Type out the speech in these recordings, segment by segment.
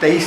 38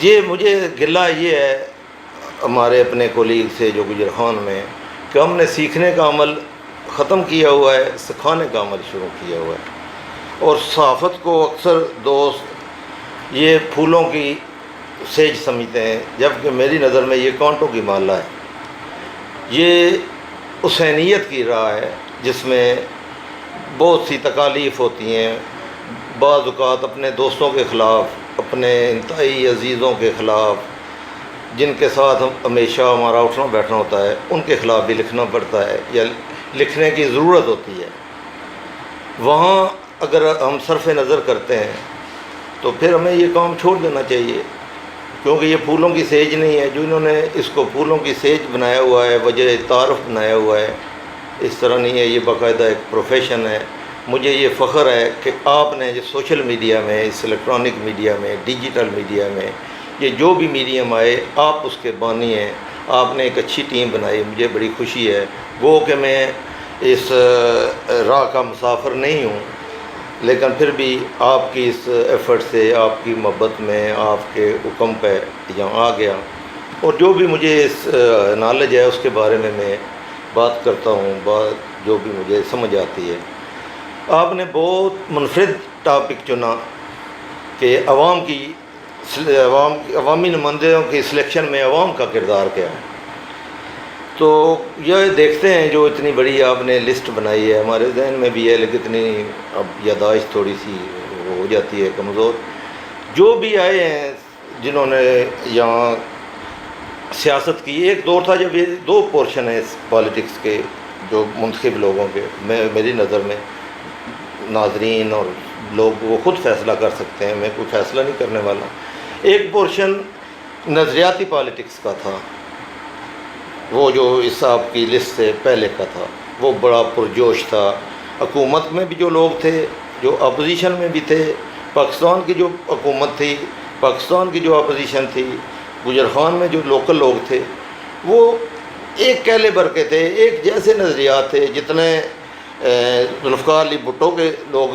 یہ مجھے گلہ یہ ہے ہمارے اپنے کولیگ سے جو گجرخان میں، کہ ہم نے سیکھنے کا عمل ختم کیا ہوا ہے، سکھانے کا عمل شروع کیا ہوا ہے۔ اور صحافت کو اکثر دوست یہ پھولوں کی سیج سمجھتے ہیں، جبکہ میری نظر میں یہ کانٹوں کی مالا ہے۔ یہ حسینیت کی راہ ہے جس میں بہت سی تکالیف ہوتی ہیں، بعض اوقات اپنے دوستوں کے خلاف، اپنے انتہائی عزیزوں کے خلاف، جن کے ساتھ ہمیشہ ہمارا اٹھنا بیٹھنا ہوتا ہے، ان کے خلاف بھی لکھنا پڑتا ہے یا لکھنے کی ضرورت ہوتی ہے۔ وہاں اگر ہم صرف نظر کرتے ہیں تو پھر ہمیں یہ کام چھوڑ دینا چاہیے، کیونکہ یہ پھولوں کی سیج نہیں ہے۔ جو انہوں نے اس کو پھولوں کی سیج بنایا ہوا ہے، وجہ تعارف بنایا ہوا ہے، اس طرح نہیں ہے، یہ باقاعدہ ایک پروفیشن ہے۔ مجھے یہ فخر ہے کہ آپ نے جو سوشل میڈیا میں، اس الیکٹرانک میڈیا میں، ڈیجیٹل میڈیا میں، یہ جو بھی میڈیم آئے، آپ اس کے بانی ہیں، آپ نے ایک اچھی ٹیم بنائی، مجھے بڑی خوشی ہے۔ وہ کہ میں اس راہ کا مسافر نہیں ہوں، لیکن پھر بھی آپ کی اس ایفرٹ سے، آپ کی محبت میں، آپ کے حکم پہ یہاں آ گیا، اور جو بھی مجھے اس نالج ہے اس کے بارے میں بات کرتا ہوں، بات جو بھی مجھے سمجھ آتی ہے۔ آپ نے بہت منفرد ٹاپک چنا کہ عوامی نمائندوں کی سلیکشن میں عوام کا کردار کیا ہے۔ تو یہ دیکھتے ہیں، جو اتنی بڑی آپ نے لسٹ بنائی ہے، ہمارے ذہن میں بھی ہے، لیکن اتنی اب یادداشت تھوڑی سی ہو جاتی ہے کمزور۔ جو بھی آئے ہیں جنہوں نے یہاں سیاست کی، ایک دور تھا جب یہ دو پورشن ہیں اس پالیٹکس کے جو منتخب لوگوں کے، میری نظر میں ناظرین اور لوگ وہ خود فیصلہ کر سکتے ہیں، میں کوئی فیصلہ نہیں کرنے والا۔ ایک پورشن نظریاتی پالیٹکس کا تھا، وہ جو اس آپ کی لسٹ سے پہلے کا تھا، وہ بڑا پرجوش تھا۔ حکومت میں بھی جو لوگ تھے، جو اپوزیشن میں بھی تھے، پاکستان کی جو حکومت تھی، پاکستان کی جو اپوزیشن تھی، گجرخان میں جو لوکل لوگ تھے، وہ ایک کیلیبر کے تھے، ایک جیسے نظریات تھے، جتنے ذوالفقار علی بھٹو کے لوگ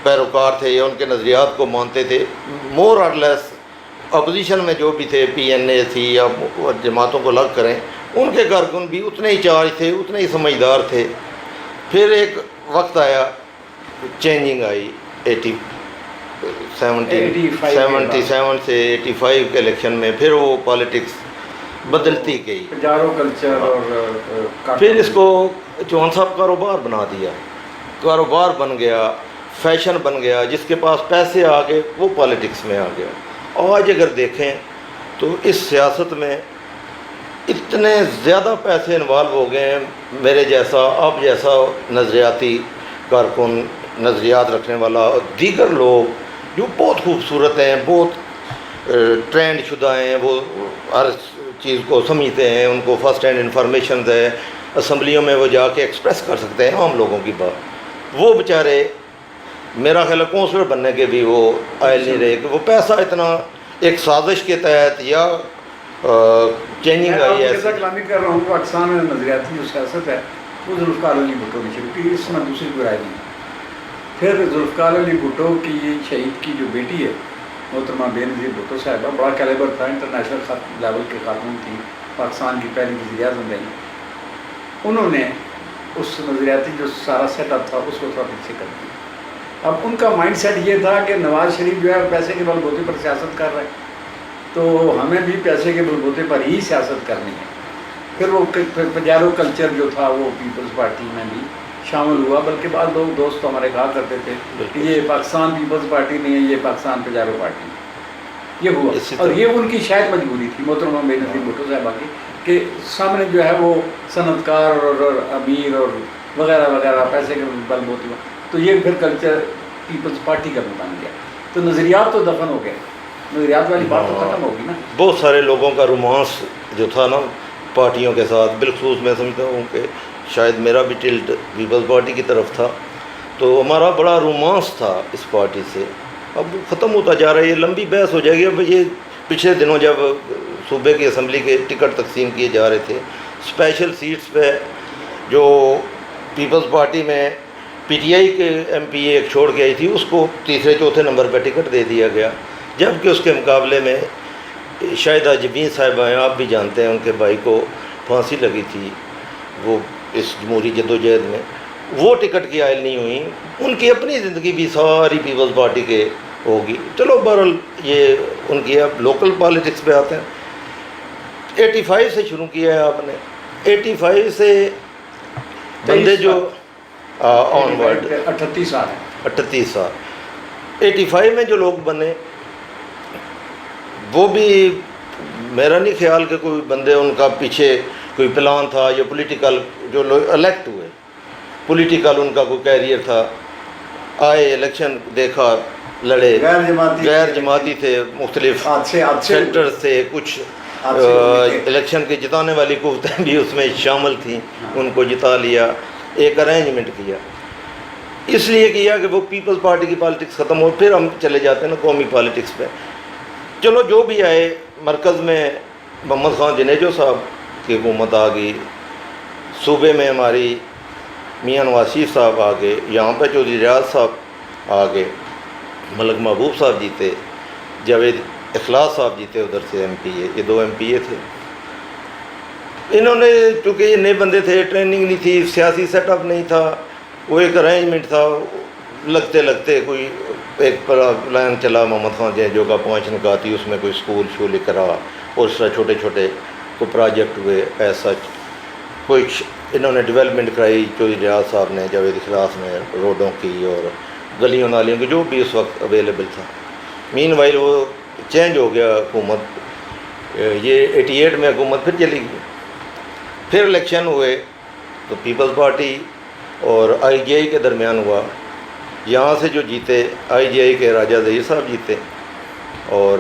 پیروکار تھے یا ان کے نظریات کو مانتے تھے، مور اور لیس اپوزیشن میں جو بھی تھے، پی این اے تھی یا جماعتوں کو الگ کریں، ان کے کارکن بھی اتنے ہی چارج تھے، اتنے ہی سمجھدار تھے۔ پھر ایک وقت آیا، چینجنگ آئی 77 سے 85 کے الیکشن میں، پھر وہ پالیٹکس بدلتی گئی۔ پجارو کلچر اور پھر اس کو چوہان صاحب کاروبار بنا دیا، کاروبار بن گیا، فیشن بن گیا، جس کے پاس پیسے آ گئے وہ پالیٹکس میں آ گیا۔ آج اگر دیکھیں تو اس سیاست میں اتنے زیادہ پیسے انوالو ہو گئے ہیں، میرے جیسا، آپ جیسا نظریاتی کارکن، نظریات رکھنے والا، اور دیگر لوگ جو بہت خوبصورت ہیں، بہت ٹرینڈ شدہ ہیں، وہ ہر چیز کو سمجھتے ہیں، ان کو فرسٹ ہینڈ انفارمیشنز ہے، اسمبلیوں میں وہ جا کے ایکسپریس کر سکتے ہیں عام لوگوں کی بات۔ وہ بیچارے میرا خیال ہے کونسلر بننے کے بھی وہ آئل نہیں رہے، کہ وہ پیسہ اتنا ایک سازش کے تحت یا چینجنگ آئی ہے۔ جیسا کلامی کر رہا ہوں، پاکستان میں نظریاتی جو سیاست ہے وہ ذوالفقار علی بھٹو نے شروع کی، اس میں دوسری کوئی رائے نہیں۔ پھر ذوالفقار علی بھٹو کی شہید کی جو بیٹی ہے محترمہ بے نظیر بھٹو صاحبہ، بڑا کیلیبر تھا، انٹرنیشنل لیول کے خاتون تھی، پاکستان کی پہلی وزیر اعظم رہی۔ انہوں نے اس نظریاتی جو سارا سیٹ اپ تھا اس کو تھوڑا پیچھے کر دیا۔ اب ان کا مائنڈ سیٹ یہ تھا کہ نواز شریف جو ہے پیسے کے بل بوتے پر سیاست کر رہے ہیں، تو ہمیں بھی پیسے کے بل بوتے پر ہی سیاست کرنی ہے۔ پھر وہ پجارو کلچر جو تھا وہ پیپلز پارٹی میں بھی شامل ہوا، بلکہ بعض لوگ دوست ہمارے کہا کرتے تھے کہ یہ پاکستان پیپلز پارٹی نہیں ہے، یہ پاکستان پجارو پارٹی ہے۔ یہ ہوا، اور یہ ان کی شاید مجبوری تھی محترمہ بے نظیر بھٹو صاحبہ کی، کہ سامنے جو ہے وہ صنعت کار اور امیر اور وغیرہ وغیرہ پیسے کے بل بوتے، تو یہ پھر کلچر پیپلز پارٹی کا بن گیا، تو نظریات تو دفن ہو گئے، نظریات والی بات تو ختم ہوگی نا۔ بہت سارے لوگوں کا رومانس جو تھا نا پارٹیوں کے ساتھ، بالخصوص میں سمجھتا ہوں کہ شاید میرا بھی ٹلٹ پیپلز پارٹی کی طرف تھا، تو ہمارا بڑا رومانس تھا اس پارٹی سے، اب ختم ہوتا جا رہا ہے۔ یہ لمبی بحث ہو جائے گی۔ اب یہ پچھلے دنوں جب صوبے کی اسمبلی کے ٹکٹ تقسیم کیے جا رہے تھے، اسپیشل سیٹس پہ جو پیپلز پارٹی میں پی ٹی آئی کے ایم پی ایک چھوڑ کے آئی تھی، اس کو تیسرے چوتھے نمبر پہ ٹکٹ دے دیا گیا۔ جبکہ اس کے مقابلے میں شاہدہ جبین صاحبہ ہیں، آپ بھی جانتے ہیں، ان کے بھائی کو پھانسی لگی تھی وہ اس جمہوری جدوجہد میں، وہ ٹکٹ کی حائل نہیں ہوئیں، ان کی اپنی زندگی بھی ساری پیپلز پارٹی کے ہوگی۔ چلو بہرحال یہ ان کی، اب لوکل پالیٹکس پہ آتے ہیں۔ 85 سے شروع کیا ہے آپ نے، 85 سے بندے جو آن ورڈ 38 سال ہے، 38 سال، 85 میں جو لوگ بنے وہ بھی میرا نہیں خیال کہ کوئی بندے ان کا پیچھے کوئی پلان تھا یا پولیٹیکل، جو لوگ الیکٹ ہوئے پولیٹیکل ان کا کوئی کیریئر تھا، آئے الیکشن دیکھا لڑے، غیر جماعتی تھے، مختلف سیکٹر سے، کچھ الیکشن کے جتانے والی قوتیں بھی اس میں شامل تھیں، ان کو جتا لیا، ایک ارینجمنٹ کیا، اس لیے کیا کہ وہ پیپلز پارٹی کی پالیٹکس ختم ہو، پھر ہم چلے جاتے ہیں نا قومی پالیٹکس پہ۔ چلو جو بھی آئے، مرکز میں محمد خان جنیجو صاحب کی حکومت آ گئی، صوبے میں ہماری میاں نواز شریف صاحب آ گئے، یہاں پہ چودھری ریاض صاحب آ گئے، ملک محبوب صاحب جیتے، جاوید اخلاص صاحب جیتے ادھر سے ایم پی اے، یہ 2 ایم پی اے تھے۔ انہوں نے چونکہ یہ نئے بندے تھے، ٹریننگ نہیں تھی، سیاسی سیٹ اپ نہیں تھا، وہ ایک ارینجمنٹ تھا، لگتے لگتے کوئی ایک پلان چلا محمد خان جنیجو کا 5 نکاتی، اس میں کوئی اسکول شو لے کرا، اور اس طرح چھوٹے چھوٹے کوئی پروجیکٹ ہوئے، ایسا کچھ انہوں نے ڈیولپمنٹ کرائی، چودھری ریاض صاحب نے، جاوید اخلاص نے، روڈوں کی اور گلیوں نالیوں کی، جو بھی اس وقت اویلیبل تھا۔ مین وائل وہ چینج ہو گیا حکومت، یہ 88 میں حکومت پھر چلی گئی، پھر الیکشن ہوئے تو پیپلز پارٹی اور آئی جے آئی کے درمیان ہوا، یہاں سے جو جیتے آئی جے آئی کے راجہ ظہیر صاحب جیتے، اور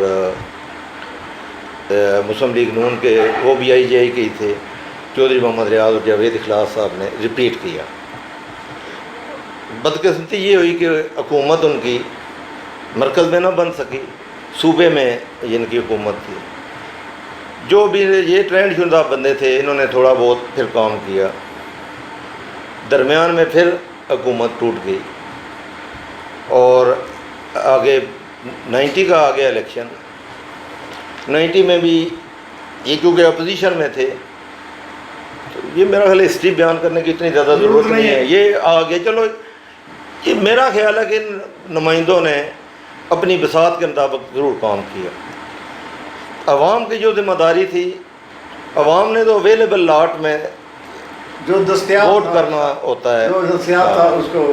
مسلم لیگ نون کے وہ بھی آئی جے آئی کے ہی تھے، چودھری محمد ریاض اور جاوید اخلاص صاحب نے ریپیٹ کیا۔ بدقسمتی یہ ہوئی کہ حکومت ان کی مرکز میں نہ بن سکی، صوبے میں ان کی حکومت تھی، جو بھی یہ ٹرینڈ شدہ بندے تھے انہوں نے تھوڑا بہت پھر کام کیا، درمیان میں پھر حکومت ٹوٹ گئی، اور آگے 90 کا آ گیا الیکشن۔ 90 میں بھی یہ کیونکہ اپوزیشن میں تھے، تو یہ میرا خیال ہسٹری بیان کرنے کی اتنی زیادہ ضرورت نہیں ہے، یہ آگے چلو، یہ میرا خیال ہے کہ نمائندوں نے اپنی بساط کے مطابق ضرور کام کیا۔ عوام کی جو ذمہ داری تھی، عوام نے تو اویلیبل لاٹ میں جو دستیاب ووٹ کرنا ہوتا ہے، جو دستیاب تھا اس کو،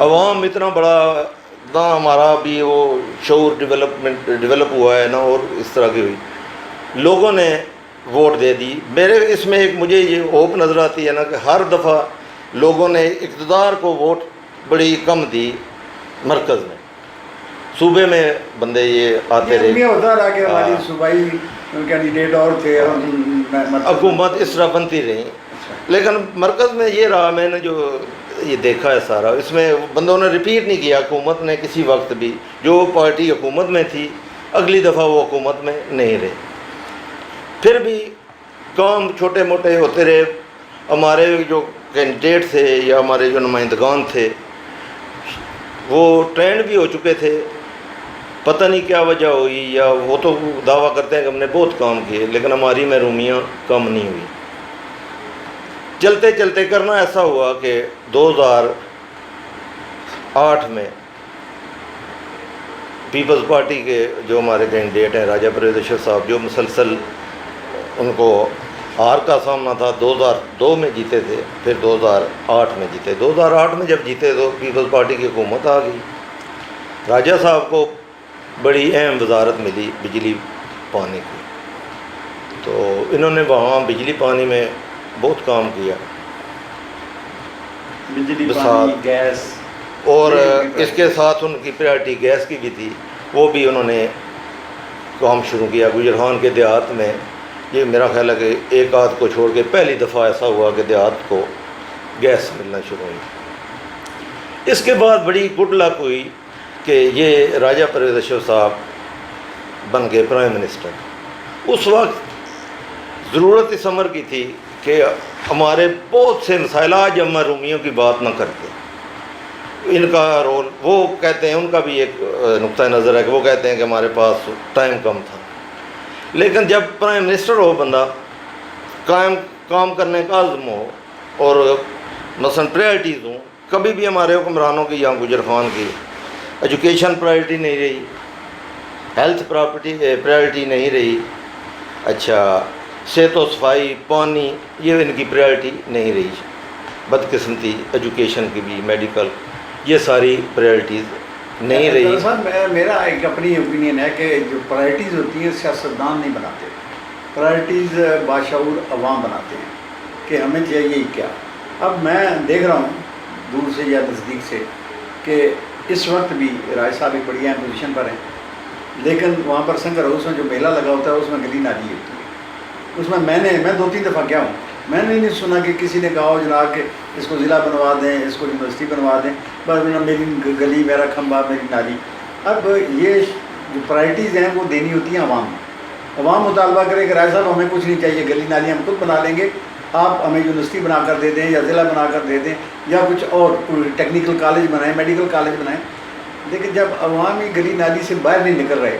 عوام اتنا بڑا نہ ہمارا بھی وہ شعور ڈیولپ ہوا ہے، نہ اور اس طرح کی ہوئی، لوگوں نے ووٹ دے دی۔ میرے اس میں ایک مجھے یہ ہوپ نظر آتی ہے نا کہ ہر دفعہ لوگوں نے اقتدار کو ووٹ بڑی کم دی، مرکز میں، صوبے میں بندے یہ آتے رہے، یہ ہوتا رہا کہ ہماری صوبائی کینڈیڈیٹ اور تھے، حکومت اس طرح بنتی رہی، لیکن مرکز میں یہ رہا، میں نے جو یہ دیکھا ہے سارا، اس میں بندوں نے ریپیٹ نہیں کیا، حکومت نے کسی وقت بھی، جو پارٹی حکومت میں تھی اگلی دفعہ وہ حکومت میں نہیں رہے، پھر بھی کام چھوٹے موٹے ہوتے رہے۔ ہمارے جو کینڈیڈیٹ تھے یا ہمارے جو نمائندگان تھے وہ ٹرینڈ بھی ہو چکے تھے، پتہ نہیں کیا وجہ ہوئی، یا وہ تو دعویٰ کرتے ہیں کہ ہم نے بہت کام کیے، لیکن ہماری محرومیاں کم نہیں ہوئی۔ چلتے چلتے کرنا ایسا ہوا کہ 2008 میں پیپلز پارٹی کے جو ہمارے کینڈیڈیٹ ہیں راجہ پرویز اشرف صاحب، جو مسلسل ان کو ہار کا سامنا تھا، 2002 میں جیتے تھے، پھر 2008 میں جیتے۔ 2008 میں جب جیتے تو پیپلز پارٹی کی حکومت آ گئی، راجہ صاحب کو بڑی اہم وزارت ملی بجلی پانی کی، تو انہوں نے وہاں بجلی پانی میں بہت کام کیا، بجلی بساط، پانی گیس، اور اس کے ساتھ ان کی پریارٹی گیس کی بھی تھی، وہ بھی انہوں نے کام شروع کیا۔ گجران کے دیہات میں یہ میرا خیال ہے کہ ایک آدھ کو چھوڑ کے پہلی دفعہ ایسا ہوا کہ دیہات کو گیس ملنا شروع ہوئی۔ اس کے بعد بڑی گڈ لک ہوئی کہ یہ راجہ پرویز اشرف صاحب بن گئے پرائم منسٹر۔ اس وقت ضرورت اس امر کی تھی کہ ہمارے بہت سے مسائل، آج ہم محرومیوں کی بات نہ کرتے، ان کا رول، وہ کہتے ہیں ان کا بھی ایک نقطہ نظر ہے کہ وہ کہتے ہیں کہ ہمارے پاس ٹائم کم تھا، لیکن جب پرائم منسٹر ہو بندہ، کام کرنے کا عزم ہو اور مثلاً پریارٹیز ہوں، کبھی بھی ہمارے حکمرانوں کی یا گجر خان کی ایجوکیشن پرائرٹی نہیں رہی، ہیلتھ پرائرٹی نہیں رہی، اچھا صحت و صفائی، پانی، یہ ان کی پرائرٹی نہیں رہی، بدقسمتی ایجوکیشن کی بھی، میڈیکل، یہ ساری پرائرٹیز نہیں رہی۔ صاحب میرا ایک اپنی اوپینین ہے کہ جو پرائرٹیز ہوتی ہیں سیاستدان نہیں بناتے، پرائرٹیز باشعور عوام بناتے ہیں کہ ہمیں چاہیے کیا۔ اب میں دیکھ رہا ہوں دور سے یا نزدیک سے کہ اس وقت بھی رائے صاحب ایک بڑی اہم پوزیشن پر ہیں، لیکن وہاں پر سنگر ہاؤس میں جو میلہ لگا ہوتا ہے اس میں گلی نالی ہوتی ہے، اس میں 2-3 دفعہ گیا ہوں، میں نے نہیں سنا کہ کسی نے کہا ہو جناب کہ اس کو ضلع بنوا دیں، اس کو یونیورسٹی بنوا دیں، بس میری گلی، میرا کھمبا، میری نالی۔ اب یہ جو پرائرٹیز ہیں وہ دینی ہوتی ہیں عوام میں۔ عوام مطالبہ کرے کہ رائے صاحب ہمیں کچھ نہیں چاہیے، گلی نالی ہم خود بنا لیں گے، آپ ہمیں یونیورسٹی بنا کر دے دیں یا ضلع بنا کر دے دیں یا کچھ اور ٹیکنیکل کالج بنائیں، میڈیکل کالج بنائیں۔ لیکن جب عوام ہی گلی نالی سے باہر نہیں نکل رہے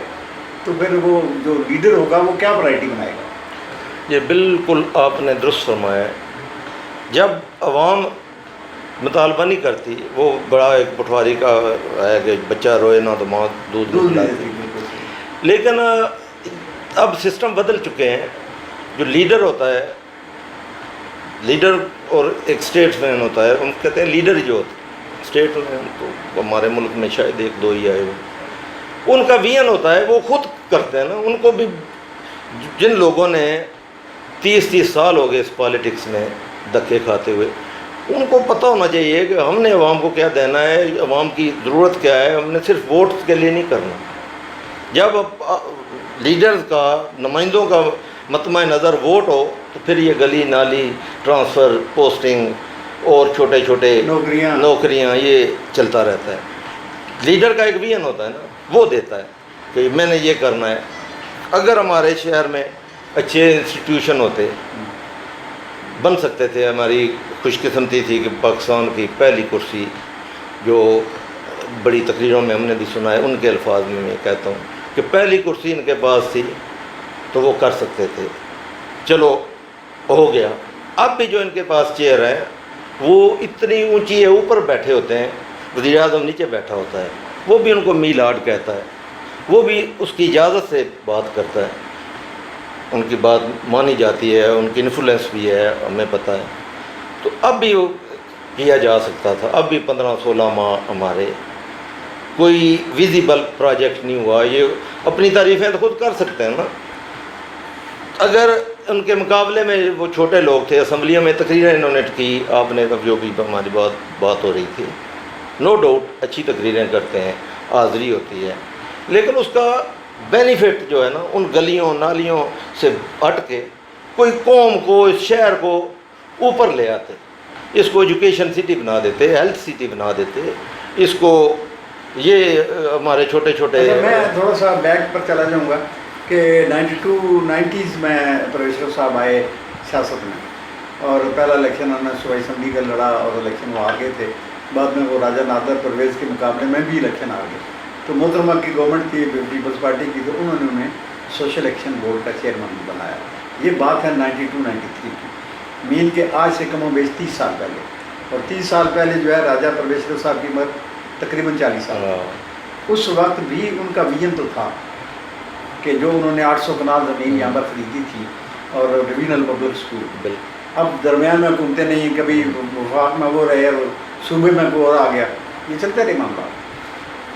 تو پھر وہ جو لیڈر ہوگا وہ کیا پرائرٹی بنائے گا؟ یہ بالکل آپ نے درست فرمایا ہے، جب عوام مطالبہ نہیں کرتی، وہ بڑا ایک پٹواری کا ہے کہ بچہ روئے نہ تو ماں دودھ نہیں پلاتی، لیکن اب سسٹم بدل چکے ہیں۔ جو لیڈر ہوتا ہے، لیڈر اور ایک اسٹیٹ مین ہوتا ہے، ان کہتے ہیں لیڈر جو ہوتا ہے اسٹیٹ مین، تو ہمارے ملک میں شاید 1-2 ہی آئے ہوئے، ان کا ویژن ہوتا ہے، وہ خود کرتے ہیں نا۔ ان کو بھی جن لوگوں نے 30 سال ہو گئے اس پالیٹکس میں دھکے کھاتے ہوئے، ان کو پتہ ہونا چاہیے کہ ہم نے عوام کو کیا دینا ہے، عوام کی ضرورت کیا ہے، ہم نے صرف ووٹ کے لیے نہیں کرنا۔ جب لیڈرز کا، نمائندوں کا مطمع نظر ووٹ ہو تو پھر یہ گلی نالی، ٹرانسفر، پوسٹنگ اور چھوٹے چھوٹے نوکریاں یہ چلتا رہتا ہے۔ لیڈر کا ایک ویژن ہوتا ہے نا، وہ دیتا ہے کہ میں نے یہ کرنا ہے۔ اگر ہمارے شہر میں اچھے انسٹیٹیوشن ہوتے، بن سکتے تھے۔ ہماری خوش قسمتی تھی کہ پاکستان کی پہلی کرسی، جو بڑی تقریروں میں ہم نے بھی سنا ہے، ان کے الفاظ میں میں کہتا ہوں کہ پہلی کرسی ان کے پاس تھی تو وہ کر سکتے تھے، چلو ہو گیا۔ اب بھی جو ان کے پاس چیئر ہے وہ اتنی اونچی ہے، اوپر بیٹھے ہوتے ہیں، وزیر اعظم نیچے بیٹھا ہوتا ہے، وہ بھی ان کو میلاد کہتا ہے، وہ بھی اس کی اجازت سے بات کرتا ہے، ان کی بات مانی جاتی ہے، ان کی انفلوئنس بھی ہے، ہمیں پتہ ہے۔ تو اب بھی وہ کیا جا سکتا تھا، اب بھی 15-16 ماہ ہمارے کوئی ویزیبل پروجیکٹ نہیں ہوا۔ یہ اپنی تعریفیں تو خود کر سکتے ہیں نا۔ اگر ان کے مقابلے میں وہ چھوٹے لوگ تھے، اسمبلیوں میں تقریریں انہوں نے کی، آپ نے جو بھی ہماری بات ہو رہی تھی، نو ڈاؤٹ اچھی تقریریں کرتے ہیں، حاضری ہوتی ہے، لیکن اس کا بینیفٹ جو ہے نا، ان گلیوں نالیوں سے ہٹ کے کوئی قوم کو، اس شہر کو اوپر لے آتے، اس کو ایجوکیشن سٹی بنا دیتے، ہیلتھ سٹی بنا دیتے، اس کو یہ ہمارے چھوٹے چھوٹے۔ میں تھوڑا سا بیک پر چلا جاؤں گا کہ 90s میں پرویز صاحب آئے سیاست میں، اور پہلا الیکشن انہوں نے صوبائی اسمبلی کا لڑا اور الیکشن وہ آ گئے تھے۔ بعد میں وہ راجہ نادر پرویز کے مقابلے میں بھی الیکشن آ گئے، تو محترمہ کی گورنمنٹ تھی پیپلز پارٹی کی، تو انہوں نے انہیں سوشل ایکشن بورڈ کا چیئرمین بنایا۔ یہ بات ہے 92-93 کی، مین کے آج سے کم و بیش 30 سال پہلے، اور 30 سال پہلے جو ہے راجہ پرویز صاحب کی عمر تقریباً 40 سال۔ اس وقت بھی ان کا ویژن تو تھا کہ جو انہوں نے 800 کنال زمین یہاں پر خریدی تھی اور ڈویژنل پبلک اسکول، اب درمیان میں حکومتیں نہیں، کبھی وفاق میں وہ رہے اور صوبے میں کوئی اور آ گیا، یہ چلتے رہے معاملہ۔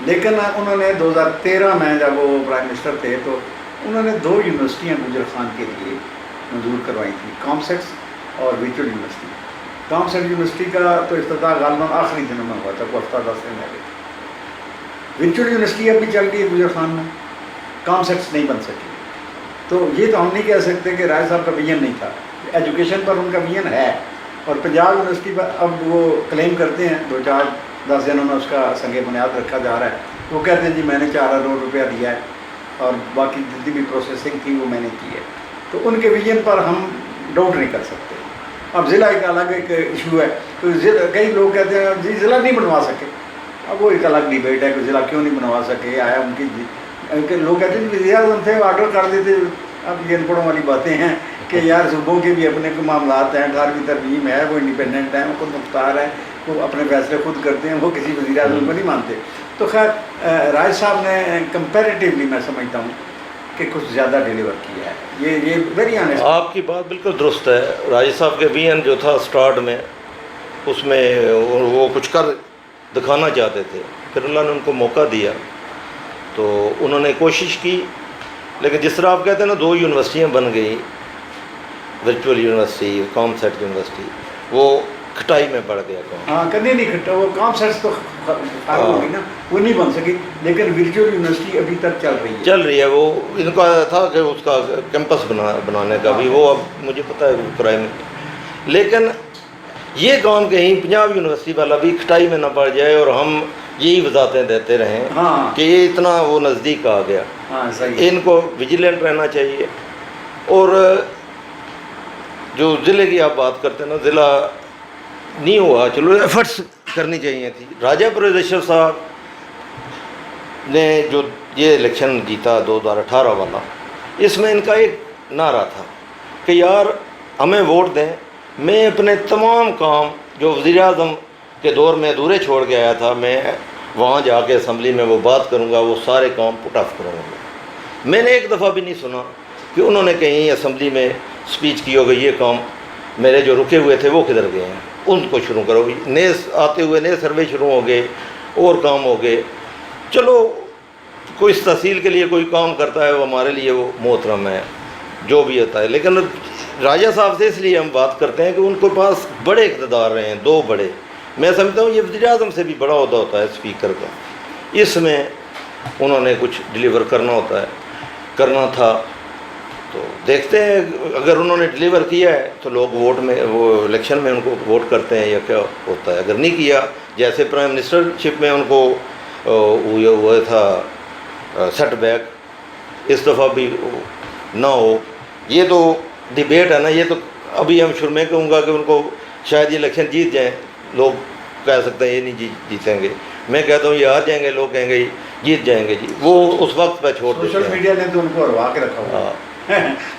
لیکن انہوں نے 2013 میں جب وہ پرائم منسٹر تھے تو انہوں نے 2 یونیورسٹیاں گجر خان کے لیے منظور کروائی تھیں، کامسیٹس اور ویچوڑ یونیورسٹی۔ کامسیٹ یونیورسٹی کا تو افتتاح غالباً آخری دنوں میں ہوا تھا، کوئی ہفتہ 10 دن لگے تھے۔ ویچوڑ یونیورسٹی اب بھی چل رہی ہے گجر خان میں، کامسیٹس نہیں بن سکی۔ تو یہ تو ہم نہیں کہہ سکتے کہ رائے صاحب کا ویژن نہیں تھا، ایجوکیشن پر ان کا ویژن ہے۔ اور پنجاب یونیورسٹی پر اب وہ کلیم کرتے ہیں، 2-4-10 دنوں میں اس کا سنگ بنیاد رکھا جا رہا ہے، وہ کہتے ہیں جی میں نے 4 ارب روپیہ دیا ہے اور باقی جتنی بھی پروسیسنگ تھی وہ میں نے کی ہے۔ تو ان کے ویژن پر ہم ڈاؤٹ نہیں کر سکتے۔ اب ضلع ایک الگ ایک ایشو ہے، تو کئی لوگ کہتے ہیں جی ضلع نہیں بنوا سکے، اب وہ ایک الگ ڈیبیٹ ہے کہ ضلع کیوں نہیں بنوا سکے, آیا ان کی لوگ کہتے ہیں وزیر اعظم تھے آرڈر کر دیتے. اب یہ ان پڑھوں والی باتیں ہیں کہ یار صوبوں کے بھی اپنے کو معاملات ہیں, 18ویں ترمیم ہے, وہ انڈیپینڈنٹ ہیں, وہ خود مختار ہیں, وہ اپنے فیصلے خود کرتے ہیں, وہ کسی وزیر اعظم کو نہیں مانتے. تو خیر راج صاحب نے کمپیریٹیولی میں سمجھتا ہوں کہ کچھ زیادہ ڈیلیور کیا ہے. یہ ویری آنیسٹ. آپ کی بات بالکل درست ہے. راجد صاحب کے وین جو تھا اسٹارٹ میں, اس میں وہ کچھ کر دکھانا چاہتے تھے, پھر اللہ نے ان کو موقع دیا تو انہوں نے کوشش کی. لیکن جس طرح آپ کہتے ہیں نا 2 یونیورسٹیاں بن گئی, ورچوئل یونیورسٹی, کام سیٹ یونیورسٹی, وہ کھٹائی میں پڑ گیا کام. ہاں کدی نہیں کھٹا, وہ کام سیٹس تو خراب ہو گئی نا, وہ نہیں بن سکی. لیکن ورچوئل یونیورسٹی ابھی تک چل رہی ہے. وہ ان کا تھا کہ اس کا کیمپس بنانے کا بھی, وہ اب مجھے پتہ ہے کرائے میں. لیکن یہ کام کہیں پنجاب یونیورسٹی والا بھی کھٹائی میں نہ پڑ جائے اور ہم یہی وضاحتیں دیتے رہیں کہ یہ اتنا وہ نزدیک آ گیا. ان کو ویجیلنٹ رہنا چاہیے. اور جو ضلع کی آپ بات کرتے ہیں نا, ضلع نہیں ہوا, چلو ایفرٹس کرنی چاہیے تھی. راجہ پرویزیشور صاحب نے جو یہ الیکشن جیتا 2018 والا, اس میں ان کا ایک نعرہ تھا کہ یار ہمیں ووٹ دیں, میں اپنے تمام کام جو وزیر اعظم کے دور میں ادھورے چھوڑ کے آیا تھا, میں وہاں جا کے اسمبلی میں وہ بات کروں گا, وہ سارے کام پٹ آف کروں گا. میں نے ایک دفعہ بھی نہیں سنا کہ انہوں نے کہیں اسمبلی میں اسپیچ کی ہوگی یہ کام میرے جو رکے ہوئے تھے وہ کدھر گئے ہیں, ان کو شروع کرو. نئے آتے ہوئے نئے سروے شروع ہو گئے اور کام ہو گئے. چلو کوئی اس تحصیل کے لیے کوئی کام کرتا ہے وہ ہمارے لیے وہ محترم ہے, جو بھی ہوتا ہے. لیکن راجہ صاحب سے اس لیے ہم بات کرتے ہیں کہ ان کے پاس بڑے اقتدار رہے ہیں, 2 بڑے. میں سمجھتا ہوں یہ وزیر اعظم سے بھی بڑا عہدہ ہوتا ہے اسپیکر کا. اس میں انہوں نے کچھ ڈلیور کرنا تھا. تو دیکھتے ہیں اگر انہوں نے ڈلیور کیا ہے تو لوگ ووٹ میں وہ الیکشن میں ان کو ووٹ کرتے ہیں یا کیا ہوتا ہے. اگر نہیں کیا, جیسے پرائم منسٹرشپ میں ان کو ہوا تھا سیٹ بیک, اس دفعہ بھی نہ ہو. یہ تو ڈیبیٹ ہے نا, یہ تو ابھی ہم شروع میں کہوں گا کہ ان کو شاید یہ الیکشن جیت جائیں. لوگ کہہ سکتے ہیں یہ نہیں جیتیں گے, میں کہتا ہوں یہ ہار جائیں گے, لوگ کہیں گے جیت جائیں گے. جی وہ اس وقت پہ چھوڑ دیتے ہیں. سوشل میڈیا نے تو ان کو ہروا کے رکھا ہوا.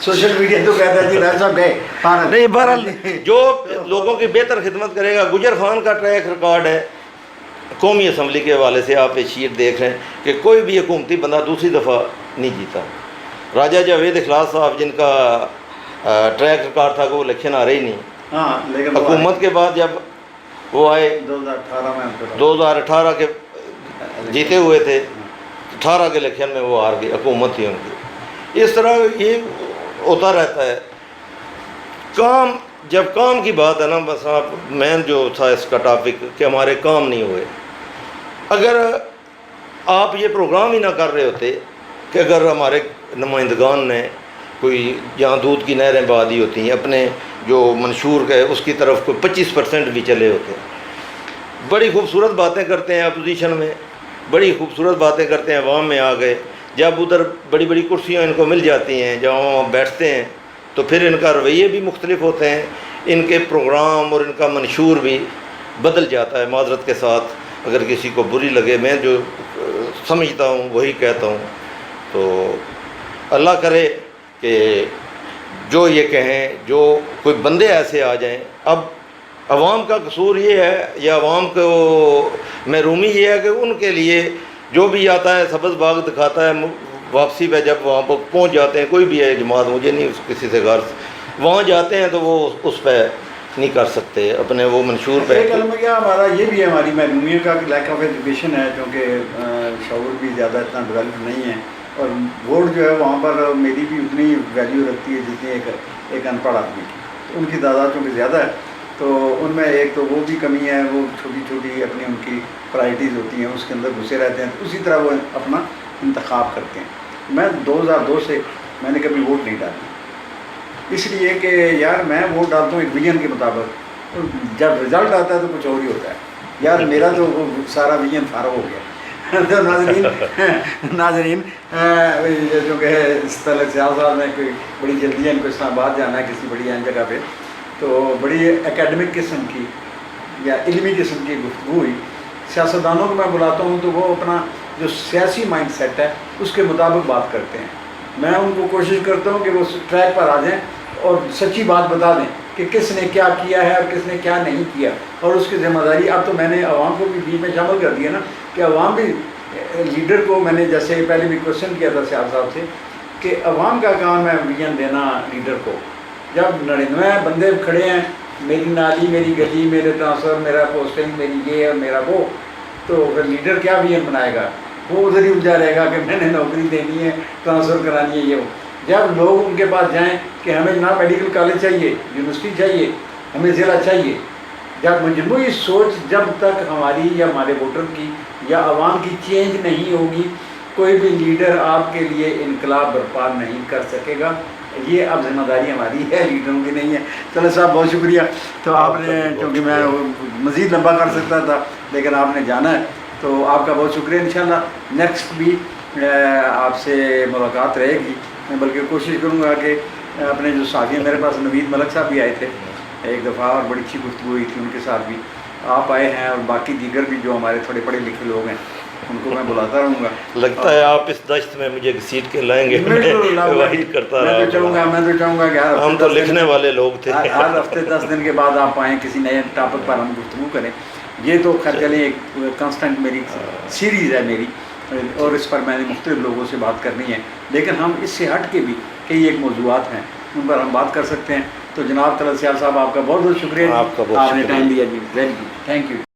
سوشل میڈیا تو کہتا ہے جی راج صاحب گئے نہیں. بہرحال جو لوگوں کی بہتر خدمت کرے گا. گجر خان کا ٹریک ریکارڈ ہے قومی اسمبلی کے حوالے سے, آپ یہ شیٹ دیکھ رہے ہیں کہ کوئی بھی حکومتی بندہ دوسری دفعہ نہیں جیتا. راجہ جاوید اخلاص صاحب جن کا ٹریک ریکارڈ تھا کہ وہ الیکشن آ رہی نہیں, لیکن حکومت کے بعد جب وہ آئے 2018 کے جیتے ہوئے تھے, 18 کے الیکشن میں وہ ہار گئی, حکومت تھی ان کی. اس طرح یہ ہوتا رہتا ہے. جب کام کی بات ہے نا, بس آپ مین جو تھا اس کا ٹاپک کہ ہمارے کام نہیں ہوئے. اگر آپ یہ پروگرام ہی نہ کر رہے ہوتے کہ اگر ہمارے نمائندگان نے کوئی جہاں دودھ کی نہریں بہادی ہوتی ہیں اپنے جو منشور ہے اس کی طرف کوئی 25% بھی چلے ہوتے. بڑی خوبصورت باتیں کرتے ہیں اپوزیشن میں, بڑی خوبصورت باتیں کرتے ہیں, عوام میں آ گئے. جب ادھر بڑی بڑی کرسیاں ان کو مل جاتی ہیں, جہاں وہاں بیٹھتے ہیں, تو پھر ان کا رویے بھی مختلف ہوتے ہیں, ان کے پروگرام اور ان کا منشور بھی بدل جاتا ہے. معذرت کے ساتھ اگر کسی کو بری لگے, میں جو سمجھتا ہوں وہی کہتا ہوں. تو اللہ کرے کہ جو یہ کہیں, جو کوئی بندے ایسے آ جائیں. اب عوام کا قصور یہ ہے یا عوام کو محرومی یہ ہے کہ ان کے لیے جو بھی آتا ہے سبز باغ دکھاتا ہے, واپسی پہ جب وہاں پر پہنچ جاتے ہیں, کوئی بھی ہے جماعت, مجھے نہیں کسی سے غرض, وہاں جاتے ہیں تو وہ اس پہ نہیں کر سکتے اپنے وہ منشور پہ. ایک المیہ ہمارا یہ بھی ہے, ہماری محرومیوں کا لیک آف ایجوکیشن ہے, کیونکہ شعور بھی زیادہ اتنا ڈیولپ نہیں ہے. اور ووٹ جو ہے وہاں پر میری بھی اتنی ویلیو رکھتی ہے جتنی ایک ان پڑھ آدمی کی. تو ان کی تعداد چونکہ زیادہ ہے تو ان میں ایک تو وہ بھی کمی ہے, وہ چھوٹی چھوٹی اپنی ان کی پرائرٹیز ہوتی ہیں اس کے اندر گھسے رہتے ہیں, تو اسی طرح وہ اپنا انتخاب کرتے ہیں. میں 2002 سے میں نے کبھی ووٹ نہیں ڈالی, اس لیے کہ یار میں ووٹ ڈالتا ہوں ایک ویژن کے مطابق, جب رزلٹ آتا ہے تو کچھ اور ہی ہوتا ہے. یار میرا تو وہ سارا ویژن فارغ ہو گیا. تو ناظرین جو کہ اس طرح سیال صاحب نے کوئی بڑی جلدی ہے, ان کو اسلام آباد جانا ہے کسی بڑی اہم جگہ پہ, تو بڑی اکیڈمک قسم کی یا علمی قسم کی گفتگو ہوئی. سیاستدانوں کو میں بلاتا ہوں تو وہ اپنا جو سیاسی مائنڈ سیٹ ہے اس کے مطابق بات کرتے ہیں. میں ان کو کوشش کرتا ہوں کہ وہ ٹریک پر آ جائیں اور سچی بات بتا دیں کہ کس نے کیا کیا ہے اور کس نے کیا نہیں کیا اور اس کی ذمہ داری. اب تو میں نے عوام کو بھی بیچ میں شامل کر دیا نا کہ عوام بھی لیڈر کو, میں نے جیسے پہلے بھی کوشچن کیا تھا سیاض صاحب سے کہ عوام کا کام ہے ویژن دینا لیڈر کو. جب 99 بندے کھڑے ہیں, میری نالی, میری گلی, میرے ٹرانسفر, میرا پوسٹنگ, میری یہ اور میرا وہ, تو پھر لیڈر کیا ویژن بنائے گا؟ وہ ادھر ہی الجھا رہے گا کہ میں نے نوکری دینی ہے, ٹرانسفر کرانی ہے, یہ وہ. جب لوگ ان کے پاس جائیں کہ ہمیں نہ میڈیکل کالج چاہیے, یونیورسٹی چاہیے, ہمیں ضلع چاہیے, جب مجموعی سوچ جب تک ہماری یا ہمارے ووٹر کی یا عوام کی چینج نہیں ہوگی, کوئی بھی لیڈر آپ کے لیے انقلاب برپا نہیں کر سکے گا. یہ اب ذمہ داری ہماری ہے, لیڈروں کی نہیں ہے. چلو صاحب بہت شکریہ. تو آپ نے, کیونکہ میں مزید لمبا کر سکتا تھا لیکن آپ نے جانا ہے, تو آپ کا بہت شکریہ. انشاءاللہ نیکسٹ بھی آپ سے ملاقات رہے گی. میں بلکہ کوشش کروں گا کہ اپنے جو ساتھی ہیں, میرے پاس نوید ملک صاحب بھی آئے تھے ایک دفعہ اور بڑی اچھی گفتگو ہوئی تھی, ان کے ساتھ بھی آپ آئے ہیں, اور باقی دیگر بھی جو ہمارے تھوڑے پڑھے لکھے لوگ ہیں ان کو میں بلاتا رہوں گا. لگتا ہے آپ اس دشت میں مجھے گھسیٹ کے لائیں گے. وحید کرتا رہا. میں تو چاہوں گا کہ ہم تو لکھنے والے لوگ تھے. ہر ہفتے 10 دن کے بعد آپ آئیں, کسی نئے ٹاپک پر ہم گفتگو کریں. یہ تو خیر چلیں ایک کانسٹنٹ میری سیریز ہے میری, اور اس پر میں نے مختلف لوگوں سے بات کرنی ہے, لیکن ہم اس سے ہٹ کے بھی کئی ایک موضوعات ہیں ان پر ہم بات کر سکتے ہیں. تو جناب طلعت سیال صاحب آپ کا بہت بہت شکریہ. آپ کا بہت نے ٹائم دیا جی. Very good, thank you.